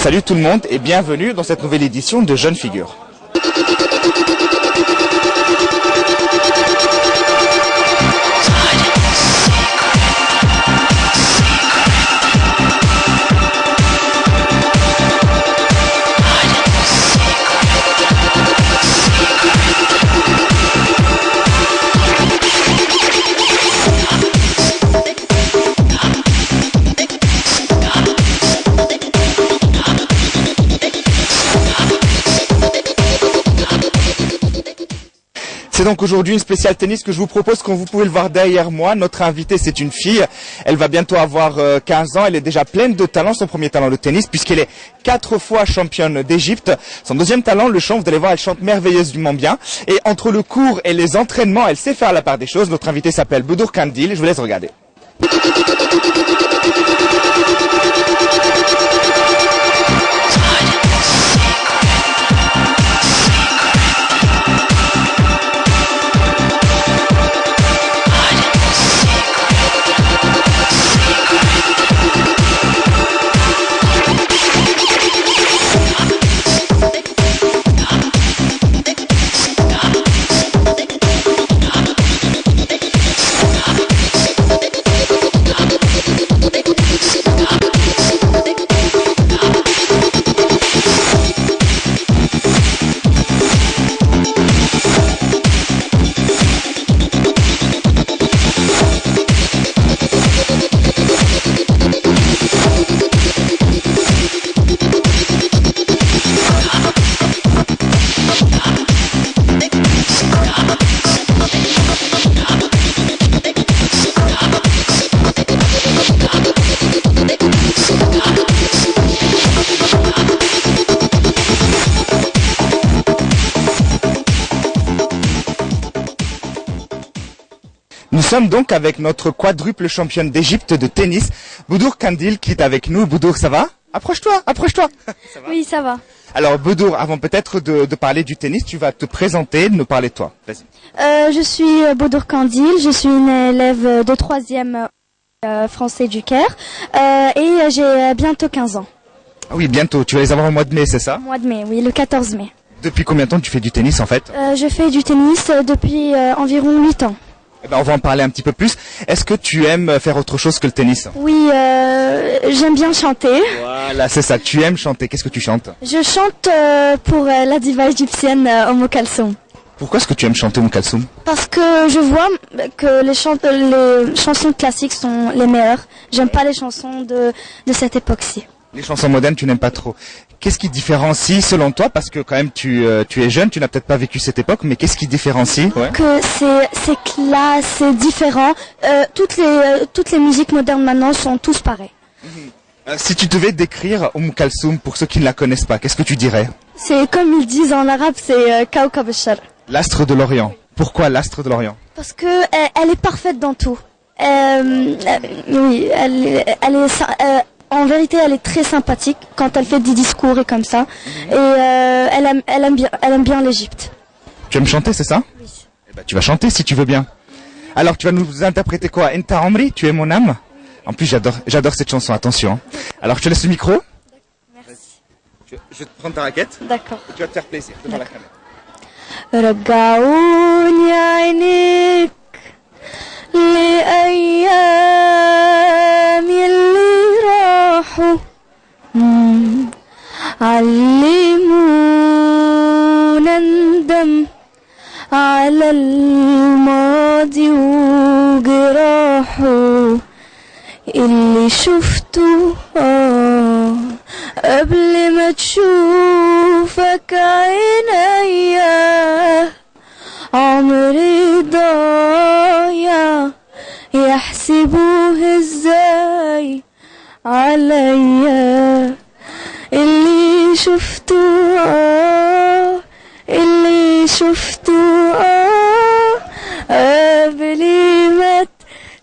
Salut tout le monde et bienvenue dans cette nouvelle édition de Jeunes Figures. C'est donc aujourd'hui une spéciale tennis que je vous propose, comme vous pouvez le voir derrière moi. Notre invitée, c'est une fille. Elle va bientôt avoir 15 ans. Elle est déjà pleine de talent, son premier talent de tennis, puisqu'elle est 4 fois championne d'Égypte. Son deuxième talent, le chant, vous allez voir, elle chante merveilleusement bien. Et entre le cours et les entraînements, elle sait faire la part des choses. Notre invitée s'appelle Boudour Kandil. Je vous laisse regarder. Nous sommes donc avec notre quadruple championne d'Égypte de tennis, Boudour Kandil, qui est avec nous. Boudour, ça va? Approche-toi, approche-toi. Ça va? Oui, ça va. Alors Boudour, avant peut-être de parler du tennis, tu vas te présenter, nous parler de toi. Vas-y. Je suis Boudour Kandil, je suis une élève de 3e français du Caire et j'ai bientôt 15 ans. Ah oui, bientôt. Tu vas les avoir au mois de mai, c'est ça? Au mois de mai, oui, le 14 mai. Depuis combien de temps tu fais du tennis en fait? Je fais du tennis depuis environ 8 ans. Eh ben, on va en parler un petit peu plus. Est-ce que tu aimes faire autre chose que le tennis? Oui, j'aime bien chanter. Voilà, c'est ça. Tu aimes chanter. Qu'est-ce que tu chantes? Je chante pour la diva égyptienne Oumou Kalsoum. Pourquoi est-ce que tu aimes chanter Oumou Kalsoum? Parce que je vois que les chansons classiques sont les meilleures. J'aime pas les chansons de cette époque-ci. Les chansons modernes, tu n'aimes pas trop. Qu'est-ce qui différencie selon toi? Parce que quand même tu es jeune, tu n'as peut-être pas vécu cette époque, mais qu'est-ce qui différencie? Que c'est classe, c'est différent. Toutes les musiques modernes maintenant sont tous pareilles. Si tu devais décrire Oumou Kalsoum pour ceux qui ne la connaissent pas, qu'est-ce que tu dirais? C'est comme ils disent en arabe, c'est Kawkab al-Shar. L'astre de l'Orient. Pourquoi l'astre de l'Orient? Parce que elle est parfaite dans tout. Oui, en vérité, elle est très sympathique quand elle fait des discours et comme ça. Et elle aime bien l'Égypte. Tu aimes chanter, c'est ça? Oui. Eh ben, tu vas chanter si tu veux bien. Alors, tu vas nous interpréter quoi? Enta Omri, tu es mon âme? En plus, j'adore cette chanson, attention. Alors, je te laisse le micro. Merci. Je vais te prendre ta raquette. D'accord. Et tu vas te faire plaisir devant la caméra. رجعوني عينيك لأيام اللي راحوا علمونا ندم على الماضي وجراحه اللي شفته قبل ما تشوفك عينيا عمري ضايع يحسبوه ازاي عليا اللي شفته اللي شفته قبل ما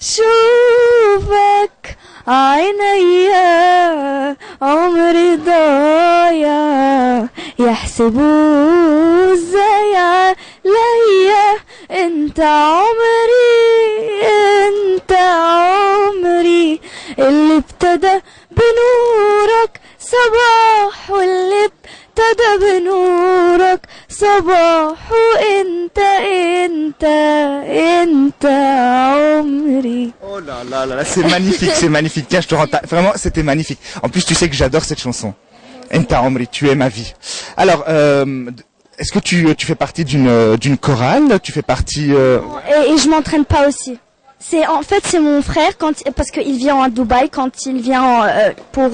تشوفك عينيا عمري ضايع يحسبوه ازاي عليا انت عمري اللي ابتدى بنورك صباح اللي ابتدى بنورك صباح انت عمري. Oh là là, c'est magnifique, c'est magnifique. Tiens, je te rends vraiment, c'était magnifique. En plus, tu sais que j'adore cette chanson. Enta Omri, tu es ma vie. Alors, est-ce que tu fais partie d'une chorale? Tu fais partie Et je m'entraîne pas aussi. C'est mon frère parce qu'il vient à Dubaï quand il vient pour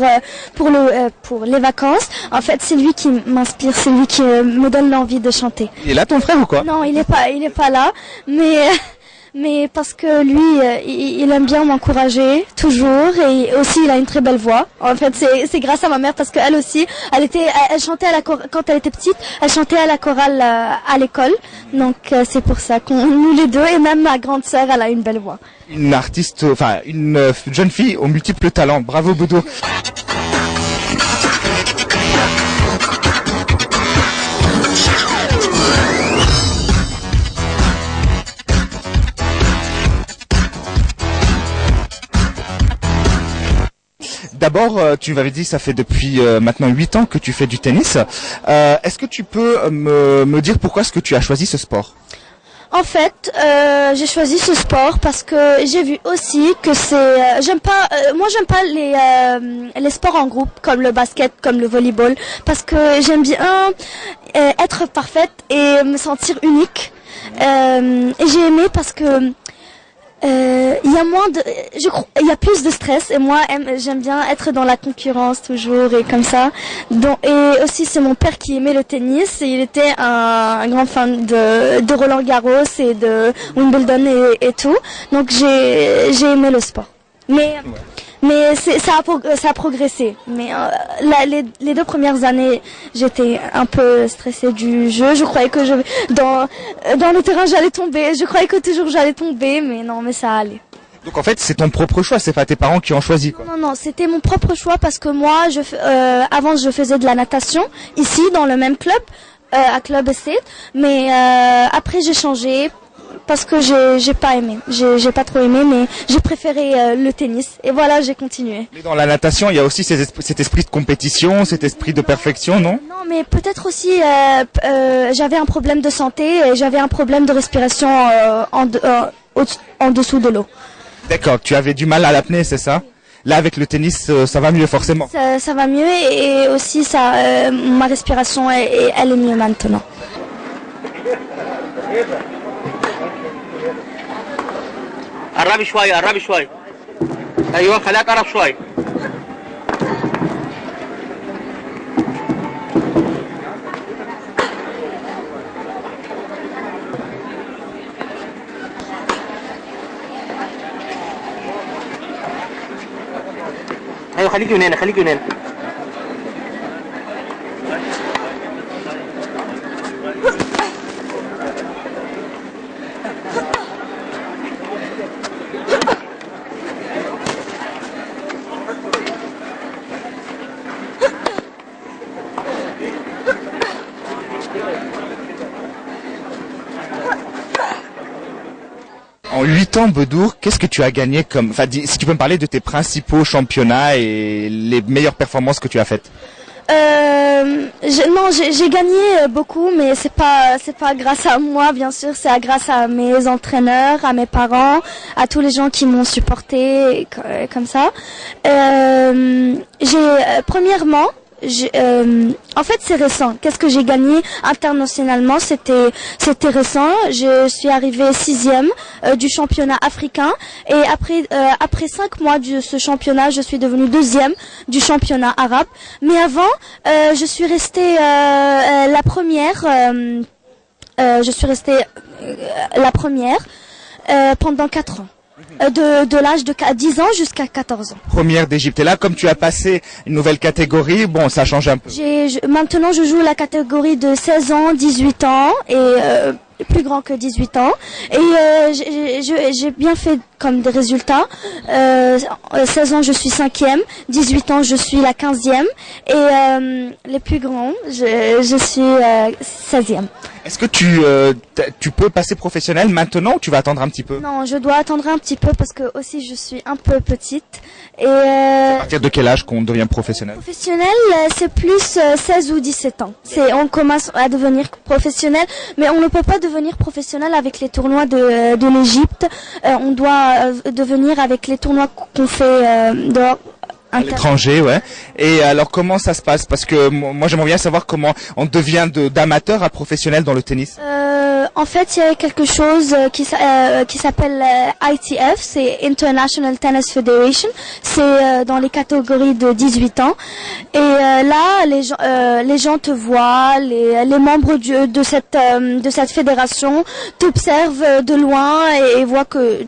les vacances. En fait, c'est lui qui m'inspire, c'est lui qui me donne l'envie de chanter. Il est là ton frère ou quoi? Non, il est pas là, mais parce que lui, il aime bien m'encourager toujours et aussi il a une très belle voix. En fait, c'est grâce à ma mère parce qu'elle aussi, elle chantait quand elle était petite, elle chantait à la chorale à l'école. Donc c'est pour ça qu'on nous les deux et même ma grande sœur, elle a une belle voix. Une artiste, enfin une jeune fille aux multiples talents. Bravo Bodo. D'abord, tu m'avais dit ça fait depuis maintenant 8 ans que tu fais du tennis. Est-ce que tu peux me dire pourquoi est-ce que tu as choisi ce sport? En fait, j'ai choisi ce sport parce que j'ai vu aussi que j'aime pas les sports en groupe comme le basket, comme le volleyball, parce que j'aime bien être parfaite et me sentir unique. Et j'ai aimé parce que il y a plus de stress et moi j'aime bien être dans la concurrence toujours et comme ça. Et aussi c'est mon père qui aimait le tennis et il était un grand fan de Roland Garros et de Wimbledon et tout. Donc j'ai aimé le sport. Mais ça a progressé. Mais les 2 premières années, j'étais un peu stressée du jeu. Je croyais que dans le terrain j'allais tomber. Je croyais que toujours j'allais tomber, mais non, mais ça allait. Donc en fait, c'est ton propre choix, c'est pas tes parents qui ont choisi, quoi. Non, c'était mon propre choix parce que moi, avant je faisais de la natation ici dans le même club, à Club Estate. Mais après j'ai changé. Parce que j'ai pas aimé, j'ai pas trop aimé, mais j'ai préféré le tennis et voilà, j'ai continué. Mais dans la natation, il y a aussi cet esprit de compétition, cet esprit de perfection, non? Non, mais peut-être aussi j'avais un problème de santé et j'avais un problème de respiration en dessous de l'eau. D'accord, tu avais du mal à l'apnée, c'est ça? Là, avec le tennis, ça va mieux forcément. Ça va mieux et aussi ma respiration elle est mieux maintenant. قربي شوية قربي شوية. أيوة خليها تقرب شوية. أيوة خليكي من هنا خليكي من هنا. En 8 ans, Bedour, qu'est-ce que tu as gagné enfin, si tu peux me parler de tes principaux championnats et les meilleures performances que tu as faites? J'ai gagné beaucoup, mais c'est pas grâce à moi, bien sûr, c'est grâce à mes entraîneurs, à mes parents, à tous les gens qui m'ont supporté, comme ça. Premièrement, en fait, c'est récent. Qu'est-ce que j'ai gagné internationalement? C'était récent. Je suis arrivée 6e du championnat africain et après 5 mois de ce championnat, je suis devenue 2e du championnat arabe. Mais avant, je suis restée la première. Je suis restée la première pendant 4 ans. De l'âge de 10 ans jusqu'à 14 ans. Première d'Égypte. Et là, comme tu as passé une nouvelle catégorie, bon, ça change un peu. Maintenant, je joue la catégorie de 16 ans, 18 ans et plus grand que 18 ans. Et j'ai bien fait comme des résultats. 16 ans, je suis 5e. 18 ans, je suis la 15e. Et les plus grands, je suis 16e. Est-ce que tu peux passer professionnel maintenant ou tu vas attendre un petit peu? Non, je dois attendre un petit peu parce que aussi je suis un peu petite. Et À partir de quel âge qu'on devient professionnel? professionnel, c'est plus 16 ou 17 ans. On commence à devenir professionnel, mais on ne peut pas devenir professionnel avec les tournois de l'Égypte. On doit devenir avec les tournois qu'on fait dehors. À l'étranger, ouais. Et alors comment ça se passe? Parce que moi j'aimerais bien savoir comment on devient d'amateur à professionnel dans le tennis. En fait, il y a quelque chose qui s'appelle ITF, c'est International Tennis Federation. C'est dans les catégories de 18 ans. Et là, les gens te voient, les membres de cette fédération t'observent de loin et voient que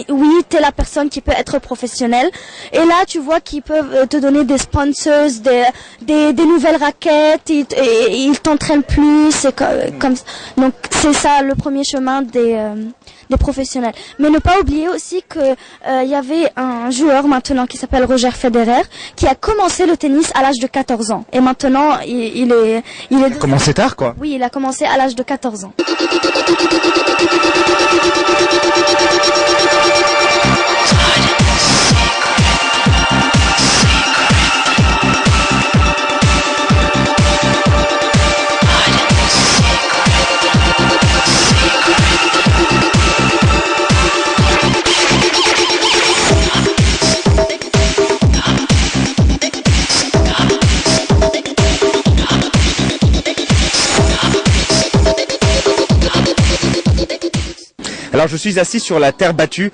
oui, t'es la personne qui peut être professionnelle. Et là, tu vois qu'ils peuvent te donner des sponsors, des nouvelles raquettes, ils t'entraînent plus. C'est comme donc c'est ça le premier chemin des professionnels. Mais ne pas oublier aussi que il y avait un joueur maintenant qui s'appelle Roger Federer qui a commencé le tennis à l'âge de 14 ans. Et maintenant, il a commencé tard, quoi. Oui, il a commencé à l'âge de 14 ans. Alors je suis assis sur la terre battue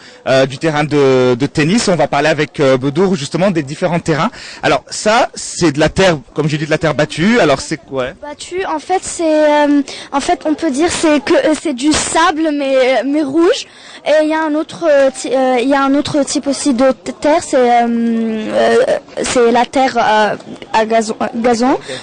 du terrain de tennis. On va parler avec Bedour justement des différents terrains. Alors ça, c'est de la terre, comme j'ai dit, de la terre battue. Alors c'est quoi? Battue, en fait, on peut dire c'est du sable mais rouge. Et il y a un autre type aussi de terre, c'est la terre à gazon.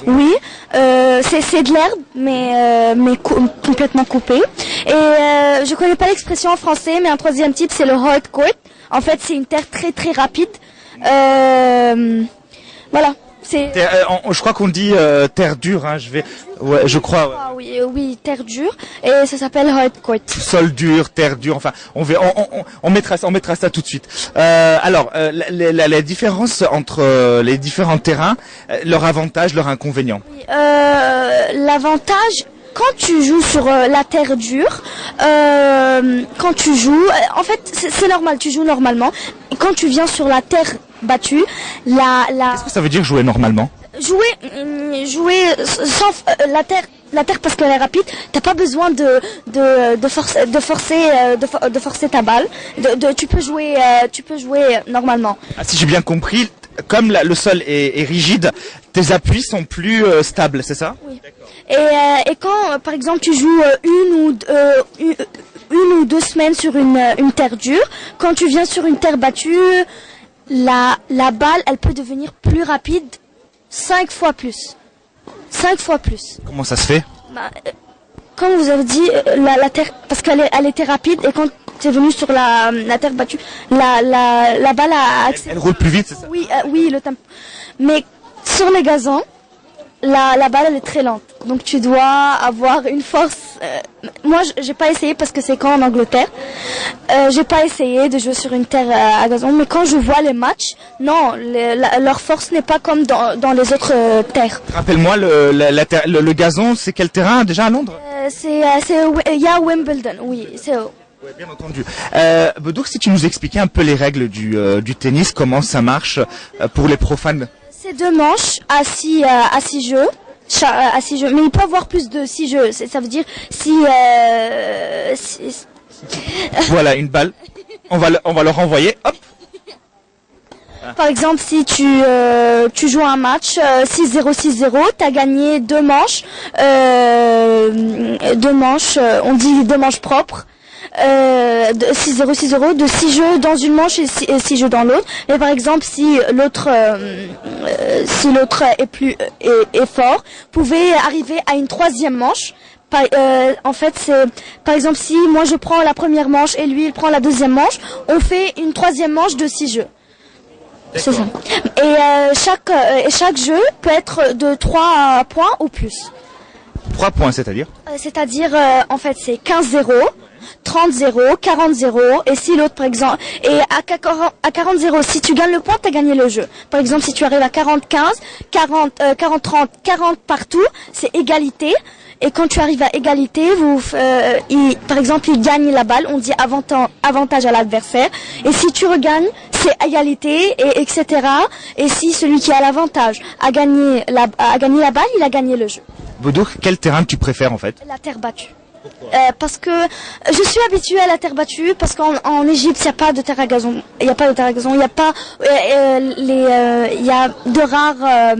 Oui, c'est de l'herbe mais complètement coupée. Et je connais pas l'expression en français, mais un troisième type c'est le hard court. En fait, c'est une terre très très rapide. Voilà. Je crois qu'on dit terre dure, hein, je crois. Ouais. Ah, oui, terre dure, et ça s'appelle hard court. Sol dur, terre dure, enfin, on mettra ça tout de suite. Alors, la différence entre les différents terrains, leur avantage, leur inconvénient. Oui, l'avantage, quand tu joues sur la terre dure, quand tu joues, en fait, c'est normal, tu joues normalement. Et quand tu viens sur la terre battue, Qu'est-ce que ça veut dire jouer normalement? Jouer sans la terre parce qu'elle est rapide, t'as pas besoin de forcer ta balle. Tu peux jouer normalement. Ah, si j'ai bien compris, comme le sol est rigide, tes appuis sont plus stables, c'est ça? Oui. Et quand, par exemple, tu joues une ou deux semaines sur une terre dure, quand tu viens sur une terre battue, la balle, elle peut devenir plus rapide 5 fois plus. 5 fois plus. Comment ça se fait? Comme vous avez dit, la terre, parce elle était rapide, et quand tu es venu sur la terre battue, la balle a accéléré. Elle roule plus vite, c'est ça? Oui, le tempo. Mais sur les gazons, la balle elle est très lente, donc tu dois avoir une force. Moi j'ai pas essayé parce que c'est quand en Angleterre, j'ai pas essayé de jouer sur une terre à gazon, mais quand je vois les matchs, non, leur force n'est pas comme dans les autres terres. Rappelle-moi, le gazon, c'est quel terrain déjà à Londres? Il y a Wimbledon, oui, c'est. Ouais, bien entendu. Bedour, si tu nous expliquais un peu les règles du tennis, comment ça marche pour les profanes? C'est 2 manches à 6 jeux. À 6 jeux. Mais il peut y avoir plus de 6 jeux. Ça veut dire si... Voilà, une balle. On va le renvoyer. Hop. Par exemple, si tu joues un match 6-0, 6-0, tu as gagné 2 manches. 2 manches, on dit 2 manches propres. 6-0, 6-0, de 6 jeux dans une manche et 6 jeux dans l'autre. Mais par exemple, si l'autre est fort, vous pouvez arriver à une 3e manche. En fait, c'est par exemple si moi je prends la première manche et lui il prend la 2e manche, on fait une 3e manche de 6 jeux. C'est ça. Et chaque jeu peut être de 3 points ou plus. 3 points, c'est-à-dire? C'est-à-dire, en fait, c'est 15-0, 30-0, 40-0, et si l'autre, par exemple, et à 40-0, si tu gagnes le point, tu as gagné le jeu. Par exemple, si tu arrives à 40-15, 40-30, 40 partout, c'est égalité. Et quand tu arrives à égalité, par exemple, il gagne la balle, on dit avantage à l'adversaire. Et si tu regagnes, c'est égalité, et etc. Et si celui qui a l'avantage a gagné la balle, il a gagné le jeu. Boudour, quel terrain tu préfères en fait? La terre battue. Parce que je suis habituée à la terre battue, parce qu'en Égypte il n'y a pas de terre à gazon, il n'y a pas de terre à gazon, il n'y a pas il y a de rares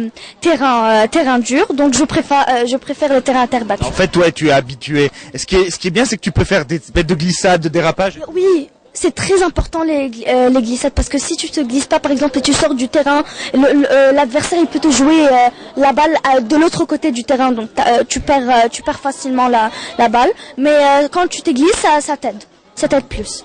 terrains durs, donc je préfère le terrain à terre battue. En fait, ouais, tu es habitué. Ce qui est bien, c'est que tu préfères des bêtes de glissade, de dérapage. Oui. C'est très important les glissades, parce que si tu te glisses pas par exemple et tu sors du terrain, l'adversaire il peut te jouer la balle de l'autre côté du terrain, donc tu perds facilement la balle. Mais quand tu te glisses, ça t'aide plus.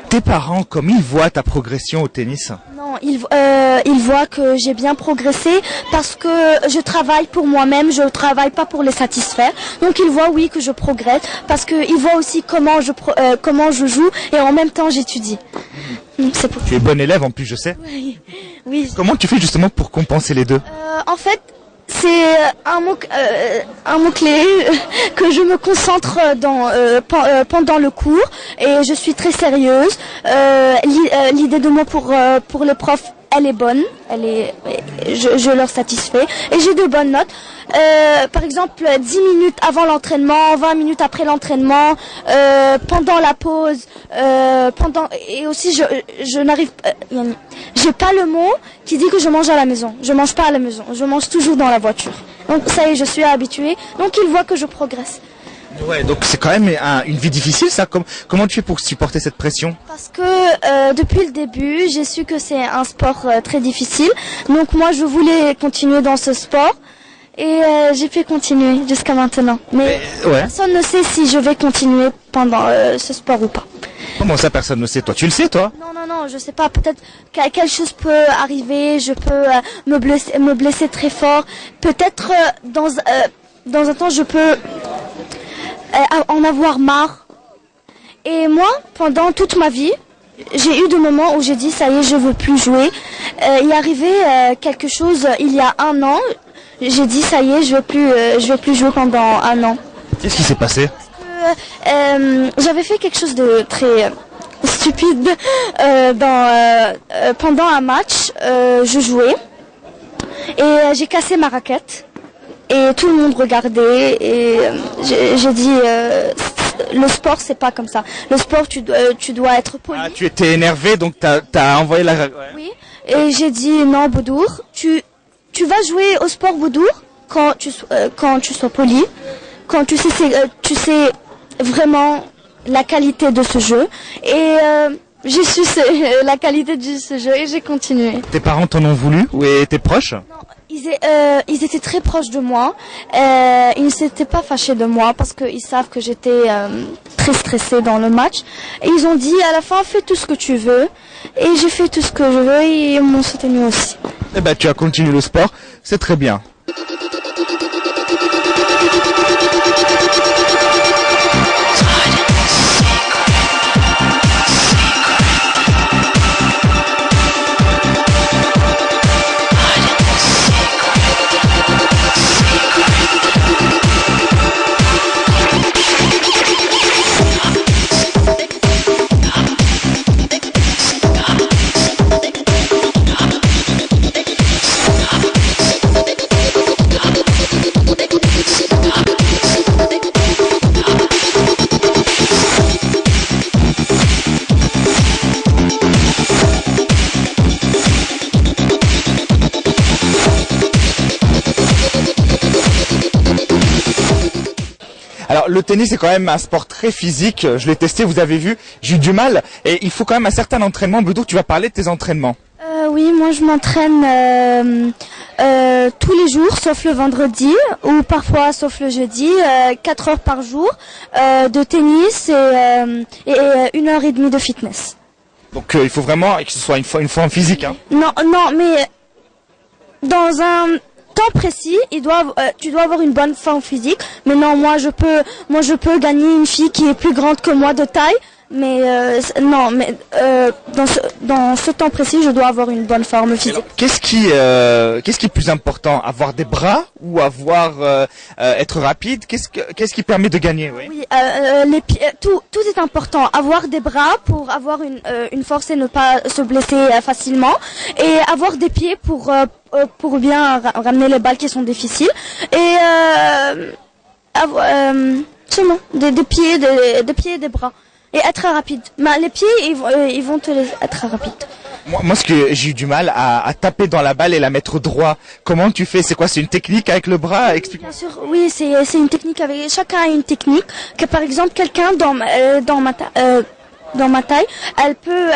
Tes parents, comme ils voient ta progression au tennis? Non, ils voient que j'ai bien progressé parce que je travaille pour moi-même, je travaille pas pour les satisfaire. Donc ils voient oui que je progresse parce que ils voient aussi comment je joue et en même temps j'étudie. C'est pour... Tu es bonne élève en plus, je sais. Oui. Comment tu fais justement pour compenser les deux? En fait, c'est un mot clé que je me concentre pendant le cours et je suis très sérieuse. L'idée de moi pour les profs, elle est bonne, je leur satisfais et j'ai de bonnes notes. Par exemple, 10 minutes avant l'entraînement, 20 minutes après l'entraînement, pendant la pause, et aussi je n'arrive, j'ai pas le mot qui dit que je mange à la maison. Je mange pas à la maison, je mange toujours dans la voiture. Donc ça y est, je suis habituée. Donc ils voient que je progresse. Ouais, donc c'est quand même une vie difficile ça. Comment tu fais pour supporter cette pression? Parce que depuis le début, j'ai su que c'est un sport très difficile. Donc moi, je voulais continuer dans ce sport et j'ai pu continuer jusqu'à maintenant. Mais ouais. Personne ne sait si je vais continuer pendant ce sport ou pas. Comment ça, personne ne sait? Toi, tu le sais, toi? Non, je sais pas. Peut-être quelque chose peut arriver. Je peux me blesser très fort. Peut-être dans un temps, je peux en avoir marre. Et moi, pendant toute ma vie, j'ai eu des moments où j'ai dit ça y est, je veux plus jouer. Il est arrivé quelque chose il y a 1 an. J'ai dit ça y est, je vais plus jouer pendant 1 an. Qu'est-ce qui s'est passé? J'avais fait quelque chose de très stupide pendant un match. Je jouais et j'ai cassé ma raquette et tout le monde regardait et j'ai dit le sport c'est pas comme ça. Le sport tu dois être poli. Ah, tu étais énervé donc t'as envoyé la... Ouais. Oui. Et j'ai dit non Boudour, tu vas jouer au sport Boudour quand tu sois poli, quand tu sais vraiment la qualité de ce jeu et j'ai su la qualité de ce jeu et j'ai continué. Tes parents t'en ont voulu ou tes proches? Non, ils étaient très proches de moi. Ils ne s'étaient pas fâchés de moi parce qu'ils savent que j'étais très stressée dans le match. Et ils ont dit à la fin fais tout ce que tu veux. Et j'ai fait tout ce que je veux et ils m'ont soutenu aussi. Eh ben tu as continué le sport, c'est très bien. Alors le tennis c'est quand même un sport très physique, je l'ai testé, vous avez vu, j'ai eu du mal et il faut quand même un certain entraînement. Bedour, tu vas parler de tes entraînements. Oui, moi je m'entraîne tous les jours sauf le vendredi ou parfois sauf le jeudi, 4 heures par jour de tennis et 1 heure et demie de fitness. Donc il faut vraiment que ce soit une forme physique. Hein. Non, mais dans un temps précis, tu dois avoir une bonne forme physique. Mais non, moi je peux gagner une fille qui est plus grande que moi de taille. Mais dans ce temps précis, je dois avoir une bonne forme physique. Alors, qu'est-ce qui est plus important, avoir des bras ou être rapide? Qu'est-ce qui permet de gagner? Oui, les pieds, tout est important. Avoir des bras pour avoir une force et ne pas se blesser facilement, et avoir des pieds pour bien ramener les balles qui sont difficiles, et seulement des pieds, des pieds et des bras. Et être rapide. Mais les pieds, ils vont être rapides. Moi, ce que j'ai eu du mal à taper dans la balle et la mettre droit. Comment tu fais? C'est quoi? C'est une technique avec le bras? Explique-moi. Bien sûr, oui, c'est une technique avec. Chacun a une technique. Que par exemple, quelqu'un dans ma taille, elle peut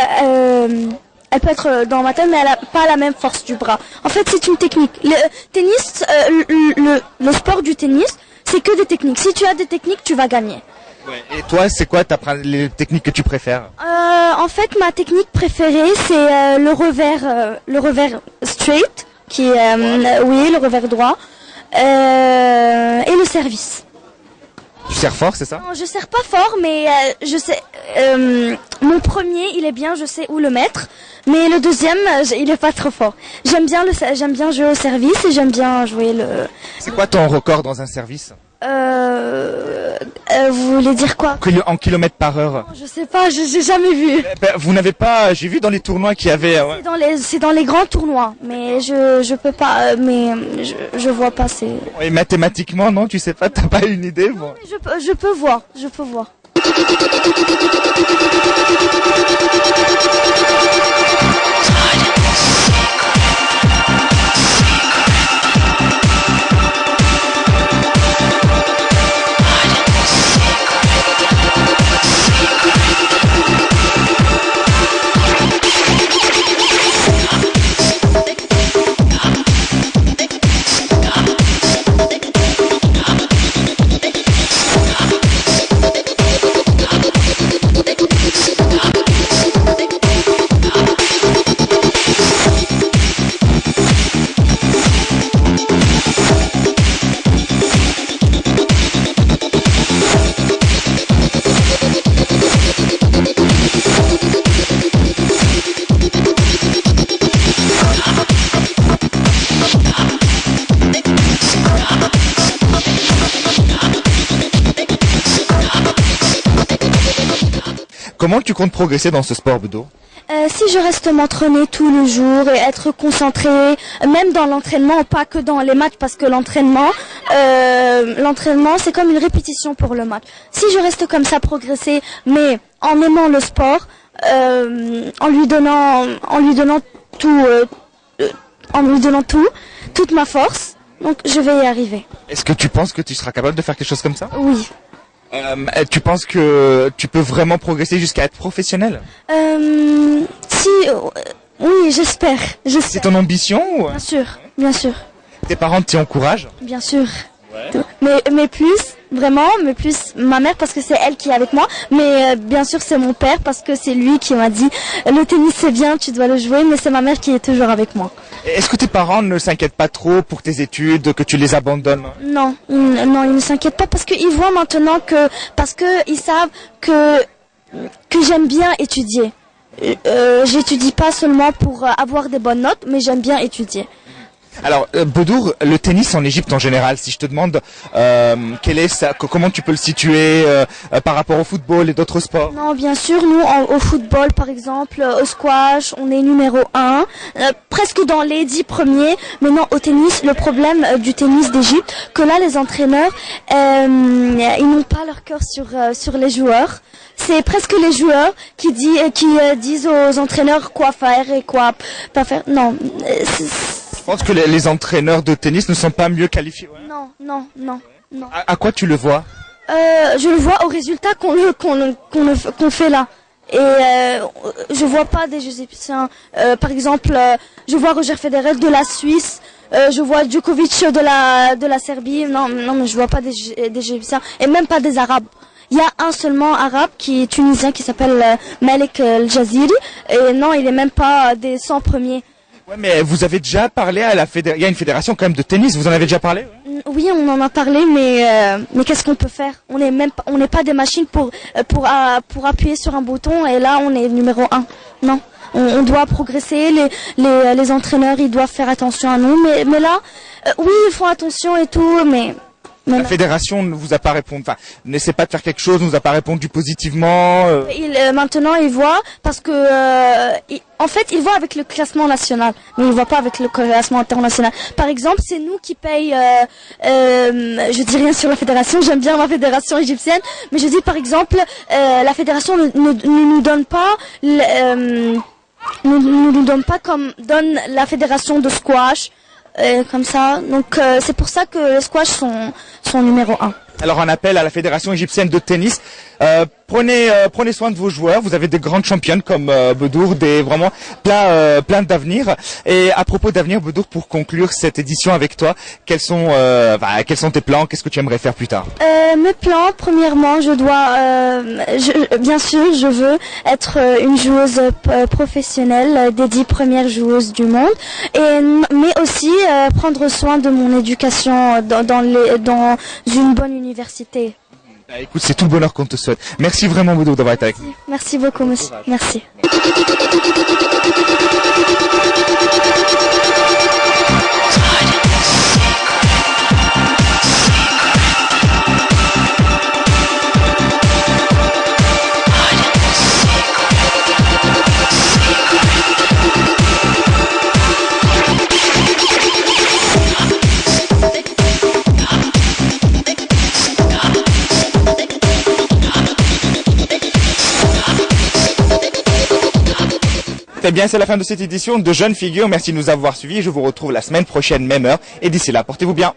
être dans ma taille, mais elle a pas la même force du bras. En fait, c'est une technique. Le tennis, le sport du tennis, c'est que des techniques. Si tu as des techniques, tu vas gagner. Ouais. Et toi, c'est quoi les techniques que tu préfères? En fait, ma technique préférée, c'est le revers straight, qui est, oui, le revers droit, et le service. Tu sers fort, c'est ça? Non, je sers pas fort, mais je sais. Mon premier, il est bien, je sais où le mettre. Mais le deuxième, il est pas trop fort. J'aime bien jouer au service et j'aime bien jouer le. C'est quoi ton record dans un service? Vous voulez dire quoi? En kilomètres par heure. Je sais pas, j'ai jamais vu. Vous n'avez pas, j'ai vu dans les tournois qu'il y avait. Ouais. C'est dans les grands tournois, mais je peux pas, mais je vois pas c'est. Et mathématiquement, non, tu sais pas, t'as pas une idée, bon. Je peux voir. Comment tu comptes progresser dans ce sport, Bedour? Si je reste m'entraîner tous les jours et être concentré, même dans l'entraînement, pas que dans les matchs, parce que l'entraînement c'est comme une répétition pour le match. Si je reste comme ça, progresser, mais en aimant le sport, en lui donnant toute ma force, donc je vais y arriver. Est-ce que tu penses que tu seras capable de faire quelque chose comme ça? Oui. Tu penses que tu peux vraiment progresser jusqu'à être professionnel? Oui, j'espère. C'est ton ambition ou... Bien sûr. Tes parents t'y encouragent? Bien sûr. Ouais. Mais plus ma mère parce que c'est elle qui est avec moi, mais bien sûr c'est mon père parce que c'est lui qui m'a dit le tennis c'est bien, tu dois le jouer, mais c'est ma mère qui est toujours avec moi. Est-ce que tes parents ne s'inquiètent pas trop pour tes études, que tu les abandonnes? Non, ils ne s'inquiètent pas parce qu'ils voient maintenant parce que ils savent que j'aime bien étudier. J'étudie pas seulement pour avoir des bonnes notes, mais j'aime bien étudier. Alors, Bedour, le tennis en Égypte en général, si je te demande comment tu peux le situer par rapport au football et d'autres sports? Non, bien sûr, nous, au football, par exemple, au squash, on est numéro 1, presque dans les 10 premiers. Mais non, au tennis, le problème du tennis d'Égypte, que là, les entraîneurs, ils n'ont pas leur cœur sur les joueurs. C'est presque les joueurs qui disent aux entraîneurs quoi faire et quoi pas faire. Non. Je pense que les entraîneurs de tennis ne sont pas mieux qualifiés. Ouais. Non. À quoi tu le vois? Je le vois au résultat qu'on fait là. Et je vois pas des Égyptiens. Par exemple, je vois Roger Federer de la Suisse. Je vois Djokovic de la Serbie. Non, mais je vois pas des Égyptiens et même pas des Arabes. Il y a un seulement arabe qui est tunisien qui s'appelle Malik El-Jaziri. Et non, il est même pas des 100 premiers. Ouais, mais vous avez déjà parlé à la fédération. Il y a une fédération quand même de tennis. Vous en avez déjà parlé? Oui, on en a parlé, mais qu'est-ce qu'on peut faire? On n'est pas des machines pour appuyer sur un bouton et là on est numéro 1. Non, on doit progresser. Les entraîneurs, ils doivent faire attention à nous. Mais là, oui, ils font attention et tout, mais la fédération ne vous a pas répondu, enfin, n'essaie pas de faire quelque chose, ne vous a pas répondu positivement. Maintenant, ils voient parce que, en fait, ils voient avec le classement national, mais ils voient pas avec le classement international. Par exemple, c'est nous qui paye. Je dis rien sur la fédération, j'aime bien la fédération égyptienne, mais je dis par exemple, la fédération ne nous donne pas. Nous donne pas comme donne la fédération de squash. Comme ça, donc c'est pour ça que les squash sont numéro 1. Alors un appel à la fédération égyptienne de tennis, prenez soin de vos joueurs, vous avez des grandes championnes comme Bedour, vraiment plein d'avenir. Et à propos d'avenir, Bedour, pour conclure cette édition avec toi, quels sont tes plans, qu'est-ce que tu aimerais faire plus tard? Mes plans, premièrement, bien sûr, je veux être une joueuse professionnelle, des 10 premières joueuses du monde, mais aussi prendre soin de mon éducation dans une bonne université. Écoute, c'est tout le bonheur qu'on te souhaite. Merci vraiment, Bedour, d'avoir été avec nous. Merci beaucoup, monsieur. Merci. Eh bien, c'est la fin de cette édition de Jeunes Figures. Merci de nous avoir suivis. Je vous retrouve la semaine prochaine, même heure. Et d'ici là, portez-vous bien.